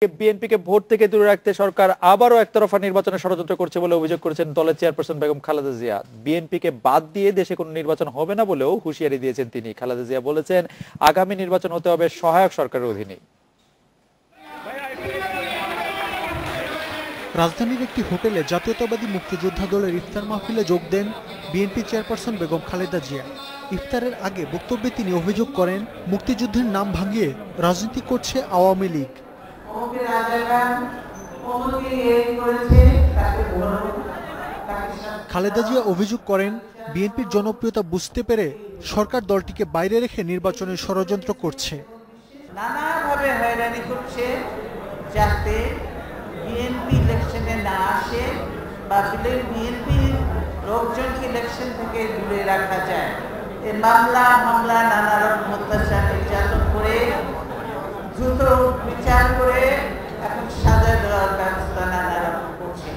বিএনপিকে ভোট থেকে দূরে রাখতে সরকার আবারও একতরফা নির্বাচনে ষড়যন্ত্র করছে বলে অভিযোগ করেছেন দলের চেয়ারপারসন বেগম খালেদা জিয়া। বিএনপিকে বাদ দিয়ে দেশে কোনো নির্বাচন হবে না বলেও হুঁশিয়ারি দিয়েছেন তিনি। খালেদা জিয়া বলেছেন, আগামী নির্বাচন হতে হবে সহায়ক সরকারের অধীনে। রাজধানীর একটি হোটেলে জাতীয়তাবাদী মুক্তিযোদ্ধা দলের ইফতার মাহফিলে যোগ দেন বিএনপি চেয়ারপারসন বেগম খালেদা জিয়া। ইফতারের আগে বক্তব্যে তিনি অভিযোগ করেন, মুক্তিযুদ্ধের নাম ভাঙিয়ে রাজনীতি করছে আওয়ামী লীগ। খালেদা জিয়া অভিযোগ করেন, বিএনপির জনপ্রিয়তা বুঝতে পেরে সরকার দলটিকে বাইরে রেখে নির্বাচনের ষড়যন্ত্র করছে। নানাভাবে হয়রানি করছে যাতে বিএনপি ইলেকশনে না আসে বা বিএনপি লোকজনকে ইলেকশন থেকে দূরে রাখা যায়। এই মামলা নানা রকম অত্যাচার নির্যাতন করে দ্রুত বিচার করে এখন সাজা দেওয়ার ব্যবস্থা নানা রকম করছে।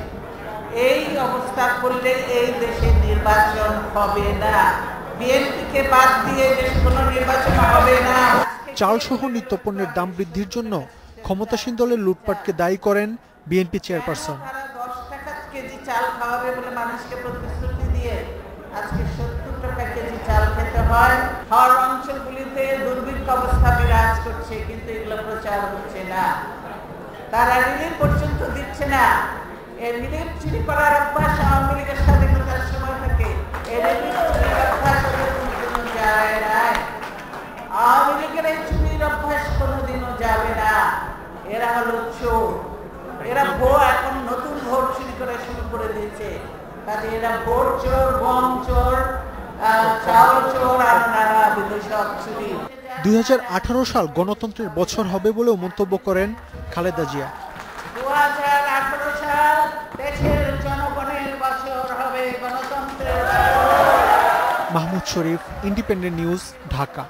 এই অবস্থা করলে এই দেশে নির্বাচন হবে না। বিএনপিকে বাদ দিয়ে দেশে কোনো নির্বাচন হবে না। চাল সহ নিত্যপণ্যের দাম বৃদ্ধির জন্য ক্ষমতাসীন দলের লুটপাটকে দায়ী করেন বিএনপি চেয়ারপারসন। 10 টাকা কেজি চাল খাওয়াবে বলে মানুষকে প্রতিশ্রুতি দিয়ে আজকে 70 টাকা কেজি চাল খেতে হয়। শহর অঞ্চলগুলিতে দুর্ভিক্ষ অবস্থা বিরাজ করছে, কিন্তু এগুলো প্রচার হচ্ছে না। তারা রিলিফ পর্যন্ত দিচ্ছে না। এই রিলিফ চুরি করার অভ্যাস আওয়ামী লীগের স্বাধীনতার সময় থেকে এই রিলিফ চুরির অভ্যাস কোনোদিনও যায় না। আওয়ামী লীগের এই চুরির অভ্যাস কোনোদিনও যাবে না। এরা হলো চোর। এরা এখন নতুন ভোট চুরি করে শুরু করে দিয়েছে। কাজে এরা ভোট চোর, গম চোর, চাল চোর আর নানা বিদেশক চুরি। 2018 সাল গণতন্ত্রের বছর হবে বলেও মন্তব্য করেন খালেদা জিয়া। 2018 সাল দেশের জনগণের বছর হবে, গণতন্ত্রের। মাহমুদ শরীফ, ইন্ডিপেন্ডেন্ট নিউজ, ঢাকা।